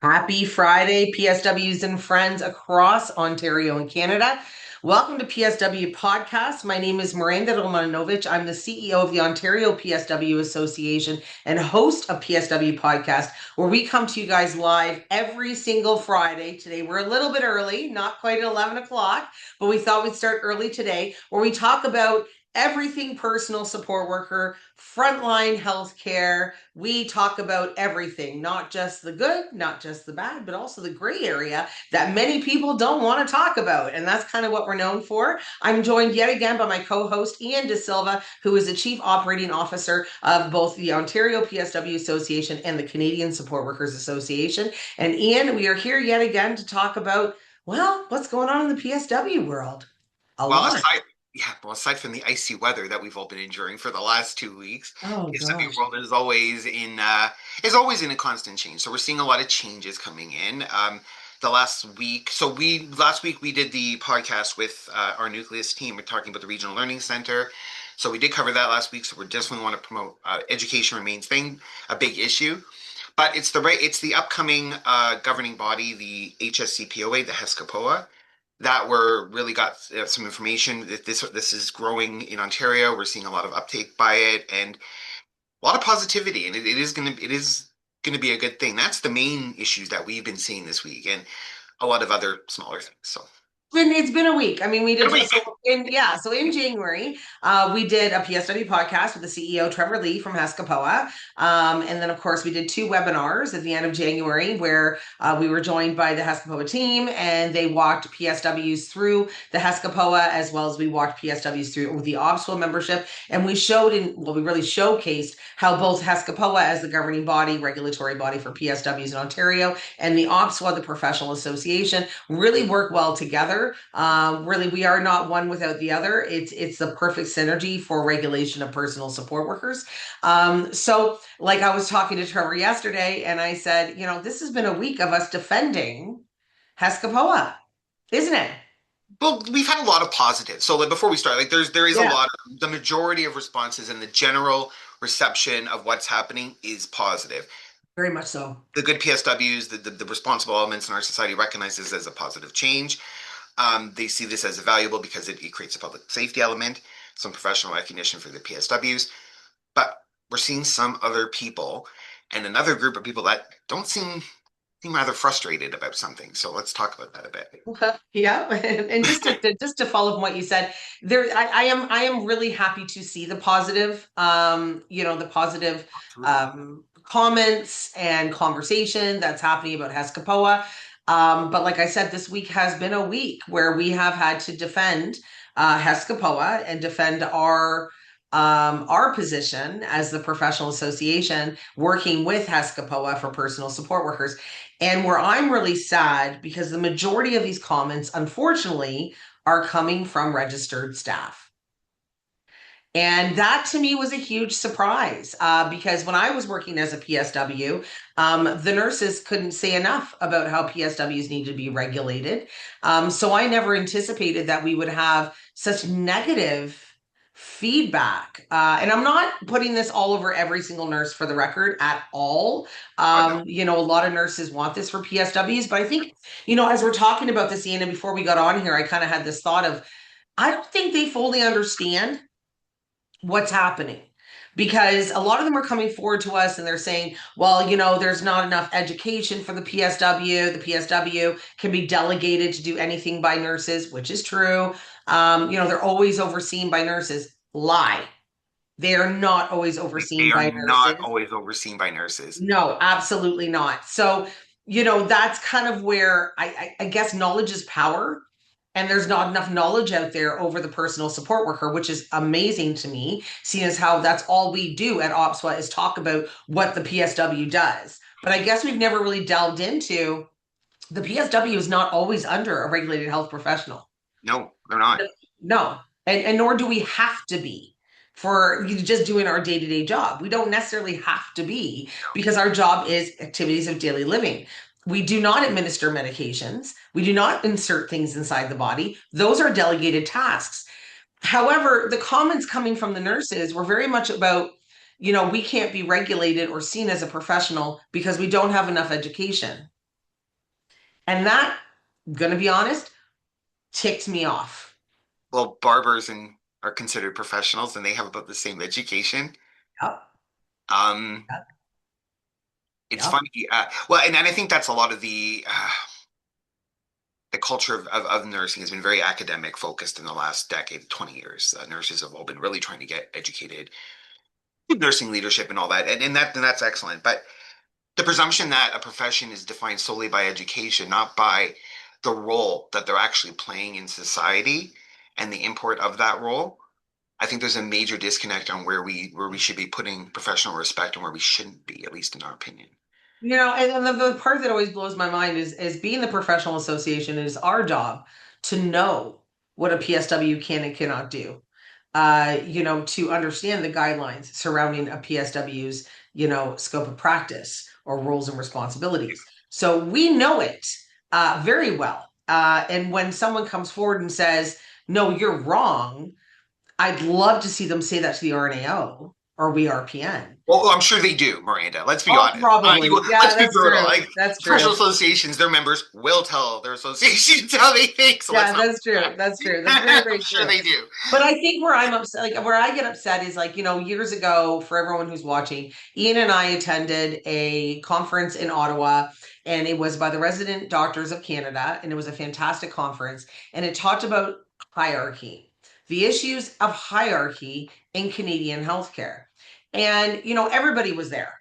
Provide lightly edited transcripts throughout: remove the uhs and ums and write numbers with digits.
Happy Friday, PSWs and friends across Ontario and Canada. Welcome to PSW Podcast. My name is Miranda Romanowicz. I'm the CEO of the Ontario PSW Association and host of PSW Podcast, where we come to you guys live every single Friday. Today, we're a little bit early, not quite at 11 o'clock, but we thought we'd start early today, where we talk about everything personal support worker, frontline healthcare. We talk about everything, not just the good, not just the bad, but also the gray area that many people don't want to talk about. And that's kind of what we're known for. I'm joined yet again by my co-host, Ian DaSilva, who is the Chief Operating Officer of both the Ontario PSW Association and the Canadian Support Workers Association. And Ian, we are here yet again to talk about, well, what's going on in the PSW world. A Well, lot. aside from the icy weather that we've all been enduring for the last 2 weeks, Oh PSW gosh. world is always in a constant change. So we're seeing a lot of changes coming in. The last week, last week we did the podcast with our nucleus team. We're talking about the Regional Learning Center. So we did cover that last week. So we definitely want to promote education remains a big issue. But it's the upcoming governing body, the HSCPOA, the HESCAPOA, that we're really got some information that this is growing in Ontario. We're seeing a lot of uptake by it and a lot of positivity, and it is gonna be a good thing. That's the main issues that we've been seeing this week, and a lot of other smaller things. So, It's been a week. I mean, we good did week. so in January, we did a PSW podcast with the CEO Trevor Lee from Hescapoa. And then of course we did two webinars at the end of January where we were joined by the Hescapoa team and they walked PSWs through the Hescapoa as well as we walked PSWs through the OPSWA membership. And we we really showcased how both Hescapoa as the governing body, regulatory body for PSWs in Ontario, and the OPSWA, the professional association, really work well together. Really, we are not one without the other. It's the perfect synergy for regulation of personal support workers. So, like I was talking to Trevor yesterday, and I said, this has been a week of us defending Hescapoa, isn't it? Well, we've had a lot of positives. So, like, before we start, like, there is a Yeah, lot. The majority of responses and the general reception of what's happening is positive. very much so. The good PSWs, the responsible elements in our society recognize this as a positive change. They see this as valuable because it creates a public safety element, some professional recognition for the PSWs. But we're seeing some other people and another group of people that don't seem rather frustrated about something. So let's talk about that a bit. Yeah, and just to follow from what you said, I am really happy to see the positive, the positive Absolutely. comments and conversation that's happening about Hescapoa. But like I said, this week has been a week where we have had to defend Hescapoa and defend our position as the professional association working with Hescapoa for personal support workers. And where I'm really sad because the majority of these comments, unfortunately, are coming from registered staff. And that to me was a huge surprise because when I was working as a PSW, the nurses couldn't say enough about how PSWs need to be regulated. So I never anticipated that we would have such negative feedback. And I'm not putting this all over every single nurse for the record at all. Oh, no. A lot of nurses want this for PSWs, but I think, as we're talking about this, Ian, and before we got on here, I kind of had this thought of, I don't think they fully understand what's happening because a lot of them are coming forward to us and they're saying, well, there's not enough education for the PSW. The PSW can be delegated to do anything by nurses, which is true. They're always overseen by nurses. Lie. They are not always They overseen are by not nurses. always overseen by nurses. No, absolutely not. So, that's kind of where I guess knowledge is power. And there's not enough knowledge out there over the personal support worker, which is amazing to me, seeing as how that's all we do at OPSWA is talk about what the PSW does. But I guess we've never really delved into the PSW is not always under a regulated health professional. No, they're not. No, and nor do we have to be for just doing our day-to-day job. We don't necessarily have to be because our job is activities of daily living. We do not administer medications. We do not insert things inside the body. Those are delegated tasks. However, the comments coming from the nurses were very much about, we can't be regulated or seen as a professional because we don't have enough education. And that, gonna be honest, ticks me off. Well, barbers and are considered professionals, and they have about the same education. Yep, Um, yep, it's yep. funny. Well, and I think that's a lot of the culture of nursing has been very academic focused in the last decade, 20 years. Nurses have all been really trying to get educated, nursing leadership and all that, and that's excellent. But the presumption that a profession is defined solely by education, not by the role that they're actually playing in society and the import of that role, I think there's a major disconnect on where we should be putting professional respect and where we shouldn't be, at least in our opinion. And the part that always blows my mind is being the professional association, it is our job to know what a PSW can and cannot do. To understand the guidelines surrounding a PSW's, scope of practice or roles and responsibilities. So we know it very well. And when someone comes forward and says, "No, you're wrong," I'd love to see them say that to the RNAO or we RPN. Well, I'm sure they do, Miranda. Let's be Oh, honest. probably. Yeah, Let's be that's brutal. true. Like That's professional true. associations, their members will tell their associations how they think. So let's Yeah, not that's true. That's true. That's very, I'm very sure true. they do. But I think where I'm upset, like where I get upset is like, years ago, for everyone who's watching, Ian and I attended a conference in Ottawa, and it was by the Resident Doctors of Canada, and it was a fantastic conference, and it talked about hierarchy, the issues of hierarchy in Canadian healthcare. And, everybody was there.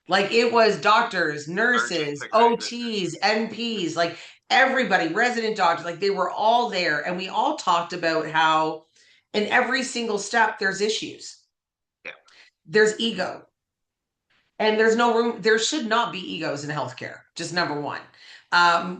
Like it was doctors, Surgeons, nurses, psychiatrists. OTs, NPs, like everybody, resident doctors, like they were all there. And we all talked about how in every single step, there's issues, Yeah, there's ego, and there's no room, there should not be egos in healthcare, just number one,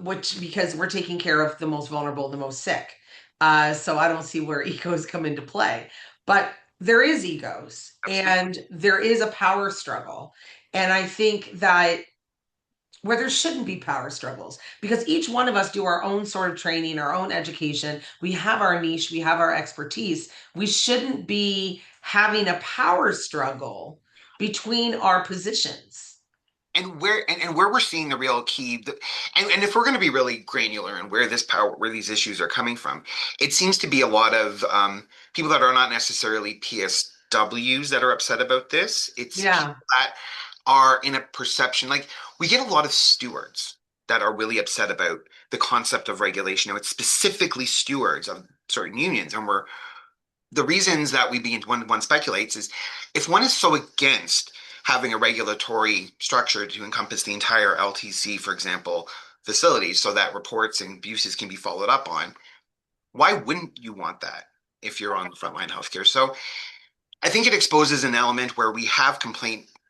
which because we're taking care of the most vulnerable, the most sick. So I don't see where egos come into play. But there is egos absolutely. and there is a power struggle. And I think that where there shouldn't be power struggles because each one of us do our own sort of training, our own education. We have our niche, we have our expertise. We shouldn't be having a power struggle between our positions. And where we're seeing the real key and if we're going to be really granular and where these issues are coming from, it seems to be a lot of people that are not necessarily PSWs that are upset about this. It's people Yeah. that are in a perception, like we get a lot of stewards that are really upset about the concept of regulation. It's specifically stewards of certain unions, and we're the reasons that we begin when one speculates is if one is so against having a regulatory structure to encompass the entire LTC, for example, facilities, so that reports and abuses can be followed up on, why wouldn't you want that if you're on frontline healthcare? So I think it exposes an element where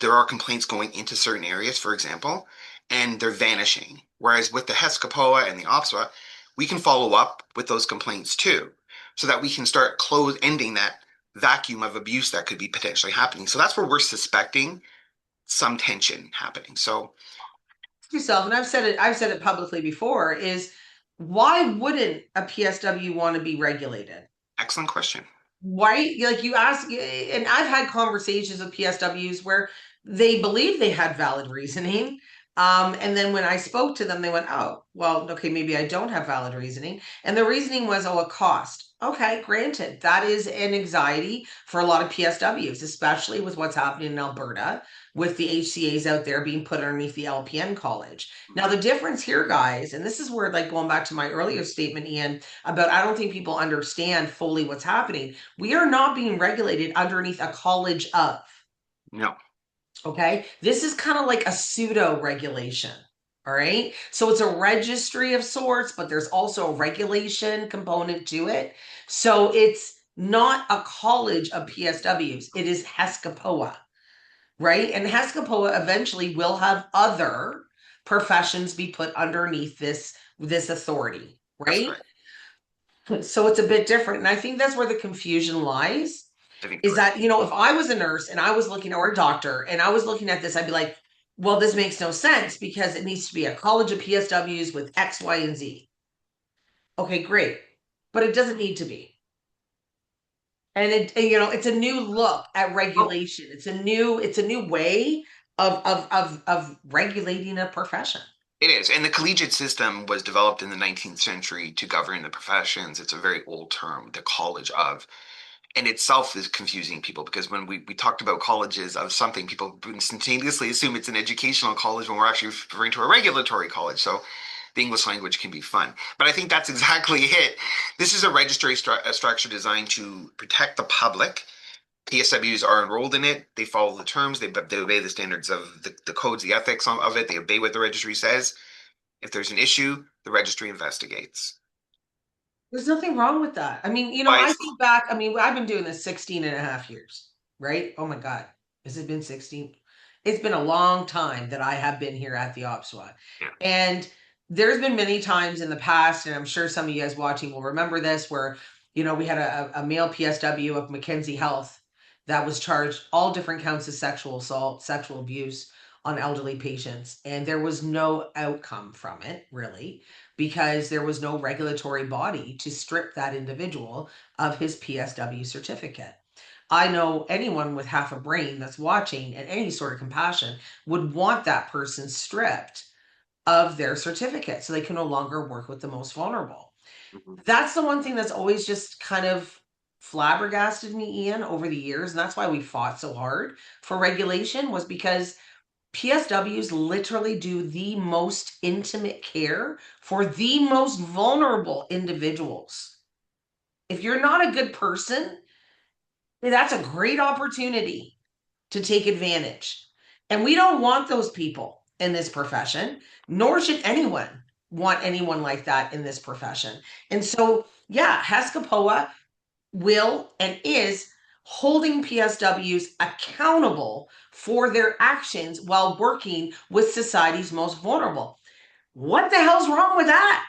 there are complaints going into certain areas, for example, and they're vanishing. Whereas with the HESCOPOA and the OPSWA, we can follow up with those complaints too, so that we can start ending that vacuum of abuse that could be potentially happening. So that's where we're suspecting some tension happening. So Yourself, and I've said it publicly before, is why wouldn't a PSW want to be regulated? excellent question. Why, like you ask, and I've had conversations with PSWs where they believe they had valid reasoning. And then when I spoke to them, they went, "Oh, well, okay, maybe I don't have valid reasoning." And the reasoning was, "Oh, a cost." Okay, granted, that is an anxiety for a lot of PSWs, especially with what's happening in Alberta with the HCAs out there being put underneath the LPN college. Now, the difference here, guys, and this is where, like, going back to my earlier statement, Ian, about I don't think people understand fully what's happening. We are not being regulated underneath a college of. No, Okay. This is kind of like a pseudo regulation. All right. So it's a registry of sorts, but there's also a regulation component to it. So it's not a college of PSWs, it is HESCOPOA, right? And HESCOPOA eventually will have other professions be put underneath this authority, that's right? correct. So it's a bit different. And I think that's where the confusion lies I think is you're right. that, if I was a nurse and I was looking, or a doctor, and I was looking at this, I'd be like, well, this makes no sense because it needs to be a college of PSWs with X, Y, and Z. Okay, great. But it doesn't need to be. It's a new look at Oh, regulation. It's a new way of regulating a profession. It is. And the collegiate system was developed in the 19th century to govern the professions. It's a very old term, the college of. And itself is confusing people because when we talked about colleges of something, people instantaneously assume it's an educational college when we're actually referring to a regulatory college. So the English language can be fun. But I think that's exactly it. This is a registry structure designed to protect the public. PSWs are enrolled in it. They follow the terms. They obey the standards of the codes, the ethics of it. They obey what the registry says. If there's an issue, the registry investigates. There's nothing wrong with that. I mean, Why I is think back, I mean, I've been doing this 16 and a half years, right? Oh my God. Has it been 16? It's been a long time that I have been here at the OPSWA. yeah. And there's been many times in the past, and I'm sure some of you guys watching will remember this, where, we had a male PSW of Mackenzie Health that was charged all different counts of sexual assault, sexual abuse on elderly patients. And there was no outcome from it, really, because there was no regulatory body to strip that individual of his PSW certificate. I know anyone with half a brain that's watching and any sort of compassion would want that person stripped of their certificate so they can no longer work with the most vulnerable. Mhm. That's the one thing that's always just kind of flabbergasted me, Ian, over the years. And that's why we fought so hard for regulation, was because PSWs literally do the most intimate care for the most vulnerable individuals. If you're not a good person, that's a great opportunity to take advantage. And we don't want those people in this profession, nor should anyone want anyone like that in this profession. And so, yeah, HESCAPOA will and is holding PSWs accountable for their actions while working with society's most vulnerable. What the hell's wrong with that?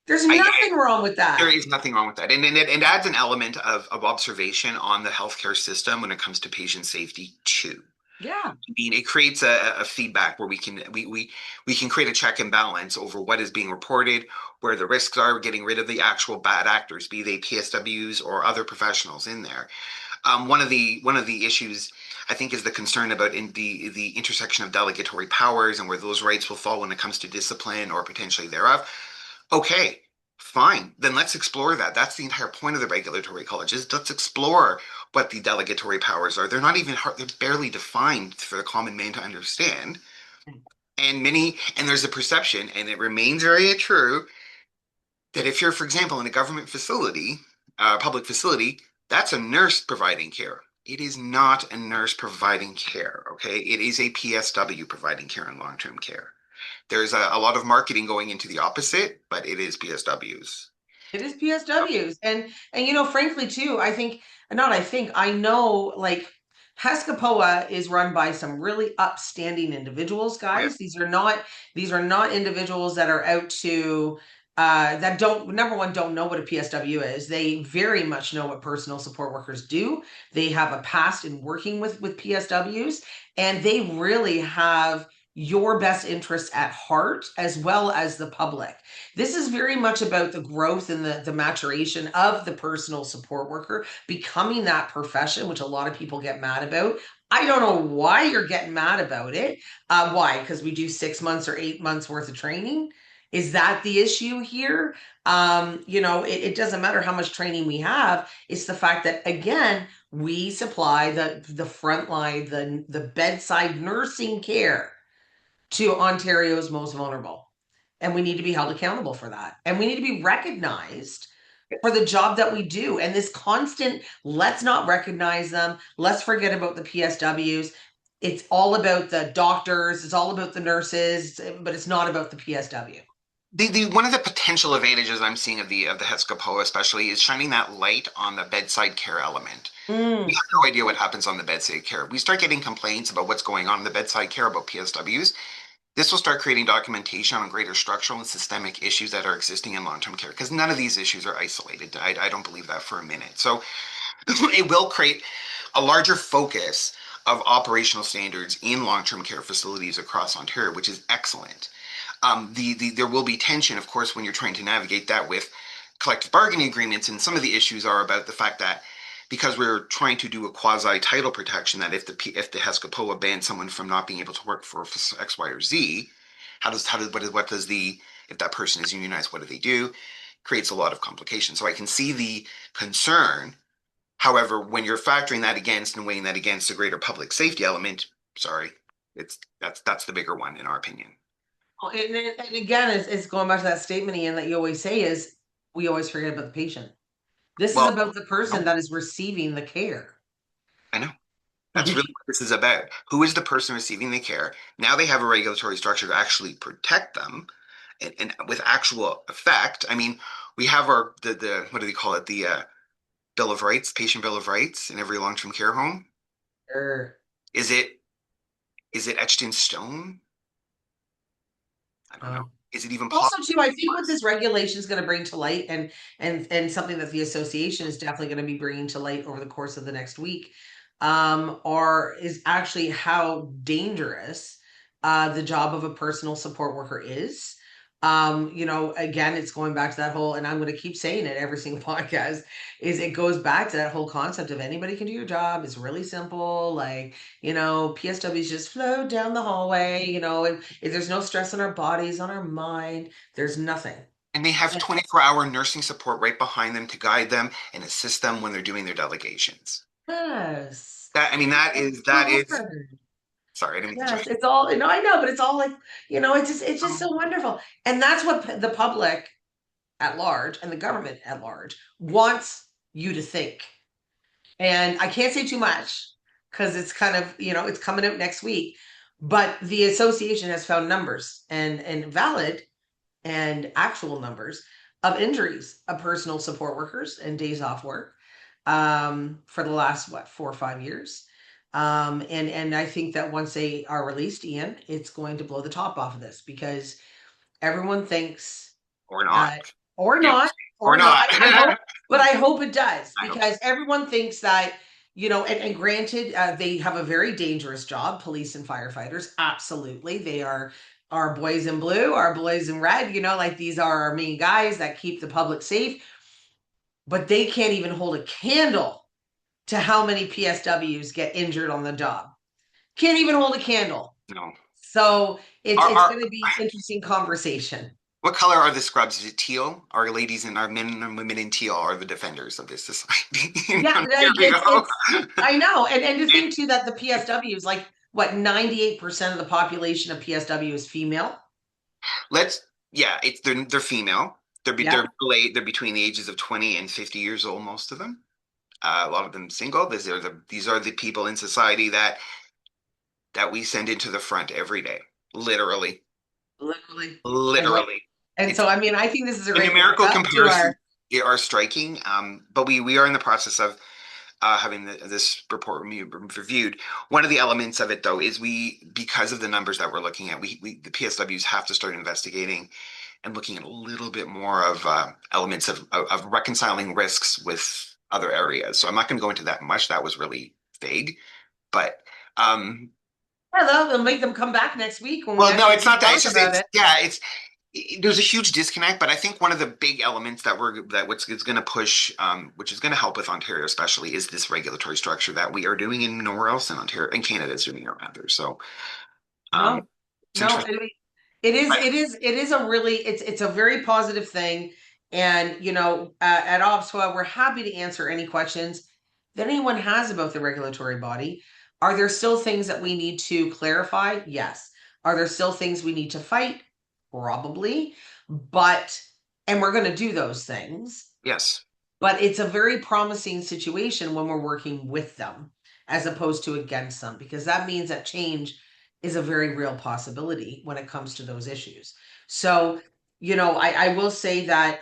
There's I, nothing wrong with there that. is nothing wrong with that. And it adds an element of observation on the healthcare system when it comes to patient safety too. Yeah. I mean, it creates a feedback where we can create a check and balance over what is being reported, where the risks are, getting rid of the actual bad actors, be they PSWs or other professionals in there. One of the issues I think is the concern about in the intersection of delegatory powers and where those rights will fall when it comes to discipline or potentially thereof. Okay, fine. Then let's explore that. That's the entire point of the regulatory colleges. Let's explore what the delegatory powers are. They're not even hard, they're barely defined for the common man to understand. And there's a perception, and it remains very true, that if you're, for example, in a government facility, public facility, that's a nurse providing care. It is not a nurse providing care, okay? It is a PSW providing care in long-term care. There's a lot of marketing going into the opposite, but it is PSWs. It is PSWs. And frankly too, I know, like, Hescapoa is run by some really upstanding individuals, Oh, yeah. guys. These are not individuals that are out to that don't, number one, don't know what a PSW is. They very much know what personal support workers do. They have a past in working with PSWs, and they really have your best interests at heart as well as the public. This is very much about the growth and the maturation of the personal support worker, becoming that profession, which a lot of people get mad about. I don't know why you're getting mad about it. Why? Because we do 6 months or 8 months worth of training. Is that the issue here? It doesn't matter how much training we have. It's the fact that, again, we supply the front line, the bedside nursing care to Ontario's most vulnerable. And we need to be held accountable for that. And we need to be recognized for the job that we do. And this constant, let's not recognize them, let's forget about the PSWs. It's all about the doctors, it's all about the nurses, but it's not about the PSW. The one of the potential advantages I'm seeing of the HESCAPO especially is shining that light on the bedside care element. We Mm. have no idea what happens on the bedside care. We start getting complaints about what's going on in the bedside care about PSWs. This will start creating documentation on greater structural and systemic issues that are existing in long-term care because none of these issues are isolated. I don't believe that for a minute. So it will create a larger focus of operational standards in long-term care facilities across Ontario, which is excellent. There will be tension, of course, when you're trying to navigate that with collective bargaining agreements, and some of the issues are about the fact that because we're trying to do a quasi title protection, that if the HESCAPOA bans someone from not being able to work for X, Y, or Z, what does the if that person is unionized, what do they do? Creates a lot of complications. So I can see the concern. However, when you're factoring that against and weighing that against the greater public safety element, sorry, that's the bigger one in our opinion. And again, it's going back to that statement, Ian, that you always say is we always forget about the patient. This is Well, about the person no, that is receiving the care. I know. That's really Like, what this is about. Who is the person receiving the care? Now they have a regulatory structure to actually protect them and with actual effect. I mean, we have the what do they call it? The Bill of Rights, patient Bill of Rights in every long-term care home. er, Is it etched in stone? I don't know. uh, Is it even Also, possible too, I think for what us? this regulation is going to bring to light, and something that the association is definitely going to be bringing to light over the course of the next week, or is actually how dangerous the job of a personal support worker is. Again, it's going back to that whole, and I'm going to keep saying it every single podcast, is it goes back to that whole concept of anybody can do your job. It's really simple. Like, PSWs just flow down the hallway, and if there's no stress on our bodies, on our mind, there's nothing. And they have And 24-hour nursing support right behind them to guide them and assist them when they're doing their delegations. yes, That I mean, that is. Lord. Sorry, I didn't mean to jump Yes, it's all, no, I know, but it's all like, it's just in. so wonderful. And that's what the public at large and the government at large wants you to think. And I can't say too much because it's kind of, it's coming out next week. But the association has found numbers and valid and actual numbers of injuries of personal support workers and days off work for the last, 4 or 5 years. And I think that once they are released, Ian, it's going to blow the top off of this because everyone thinks Or not. uh, or Yeah. not, Or or not. not. I hope, but I hope it does I hope so. because everyone thinks that, and granted, they have a very dangerous job, police and firefighters. Absolutely. They are our boys in blue, our boys in red, like these are our main guys that keep the public safe, but they can't even hold a candle to how many PSWs get injured on the job. Can't even hold a candle. No. So it's Our, it's our, going to be interesting conversation. what color are the scrubs? Is it teal? Our ladies and our men and women in teal are the defenders of this society. Yeah, Here like we it's go. it's I know. And to think too that the PSWs, like what, 98% of the population of PSW is female. Let's yeah, they're female. Yeah. They're between the ages of 20 and 50 years old, most of them. A lot of them single. These are the people in society that we send into the front every day. Literally. Literally. And like Literally. and It's so I mean I think this is a the great wake numerical up to comparisons our are striking. But we are in the process of having this report reviewed. One of the elements of it, though, is because of the numbers that we're looking at, the PSWs have to start investigating and looking at a little bit more of elements of reconciling risks with other areas. So I'm not going to go into that much. That was really vague, but hello, they'll make them come back next week when we well, no, actually it's not that. It's talk just about it's it. yeah, there's a huge disconnect, but I think one of the big elements that what's is going to push, which is going to help with Ontario especially, is this regulatory structure that we are doing in nowhere else in Ontario and Canada is doing it rather. So um, No, it's no, interesting. I mean, it is, But it is, it is a really, it's a very positive thing. And, at OPSWA, we're happy to answer any questions that anyone has about the regulatory body. Are there still things that we need to clarify? Yes. Are there still things we need to fight? Probably. And we're going to do those things. yes, But it's a very promising situation when we're working with them as opposed to against them, because that means that change is a very real possibility when it comes to those issues. So, I will say that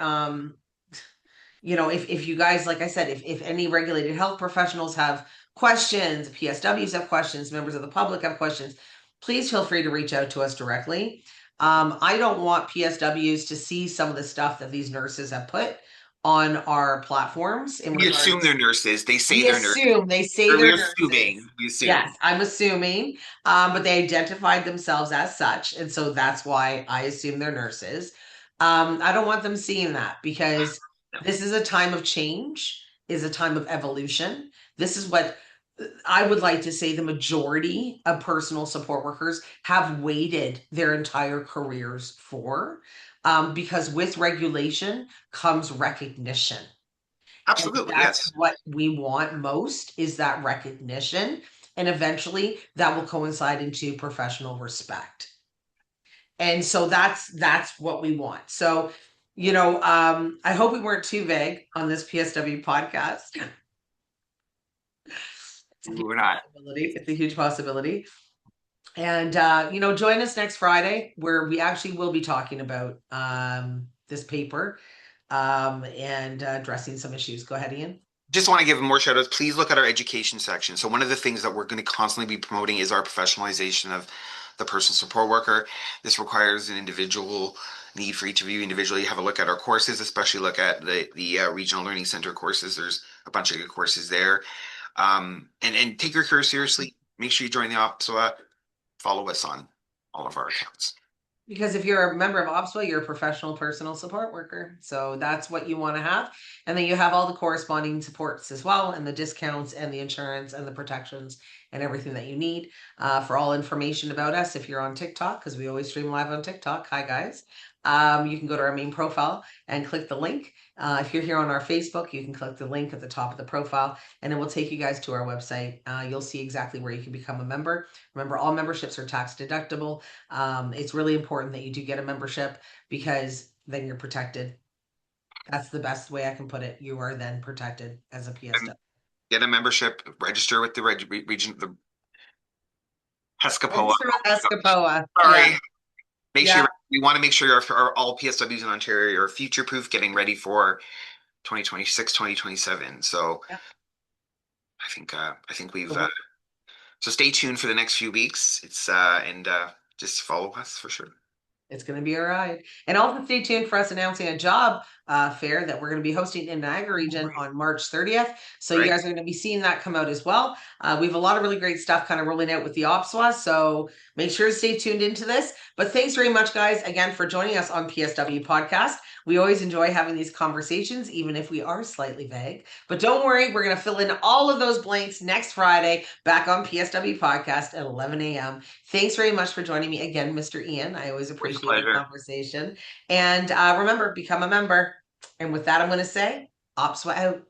if you guys, like I said, if any regulated health professionals have questions, PSWs have questions, members of the public have questions, please feel free to reach out to us directly. I don't want PSWs to see some of the stuff that these nurses have put on our platforms in we assume they're regards. nurses. They say We they're nurses, assume they say or we they're nurses. assuming we assume. Yes, I'm assuming, but they identified themselves as such, and so that's why I assume they're nurses. I don't want them seeing that because No. this is a time of change, is a time of evolution. This is what I would like to say the majority of personal support workers have waited their entire careers for, because with regulation comes recognition. And Absolutely, that's yes. what we want most is that recognition. And eventually that will coincide into professional respect. And so that's what we want. So, I hope we weren't too vague on this PSW podcast. It's a huge We're not. possibility. It's a huge possibility. And join us next Friday where we actually will be talking about this paper and addressing some issues. Go ahead, Ian. Just want to give more shout outs. Please look at our education section. So one of the things that we're going to constantly be promoting is our professionalization of the personal support worker. This requires an individual need for each of you individually. Have a look at our courses, especially look at the Regional Learning Center courses. There's a bunch of good courses there. And take your career seriously. Make sure you join the OPSWA. Follow us on all of our accounts. Because if you're a member of OPSWA, you're a professional personal support worker. So that's what you want to have. And then you have all the corresponding supports as well, and the discounts and the insurance and the protections and everything that you need. For all information about us, if you're on TikTok, because we always stream live on TikTok. Hi, guys. You can go to our main profile and click the link. If you're here on our Facebook, you can click the link at the top of the profile, and it will take you guys to our website. You'll see exactly where you can become a member. Remember, all memberships are tax deductible. It's really important that you do get a membership because then you're protected. That's the best way I can put it. You are then protected as a PSW. Get a membership, register with the region, the PESCAPOA. Register with Escapoa. Sorry. Yeah. Make Yeah. sure we want to make sure all PSWs in Ontario are future proof, getting ready for 2026, 2027. So Yeah. I think we've So so stay tuned for the next few weeks. It's and just follow us for sure. it's going to be all right. And also stay tuned for us announcing a job fair that we're going to be hosting in Niagara region on March 30th. So you Right. guys are going to be seeing that come out as well. We have a lot of really great stuff kind of rolling out with the OPSWA. So make sure to stay tuned into this. But thanks very much, guys, again, for joining us on PSW Podcast. We always enjoy having these conversations, even if we are slightly vague. But don't worry, we're going to fill in all of those blanks next Friday back on PSW Podcast at 11 a.m. Thanks very much for joining me again, Mr. Ian. I always appreciate the conversation. And remember, become a member. And with that, I'm going to say, OPSWA out.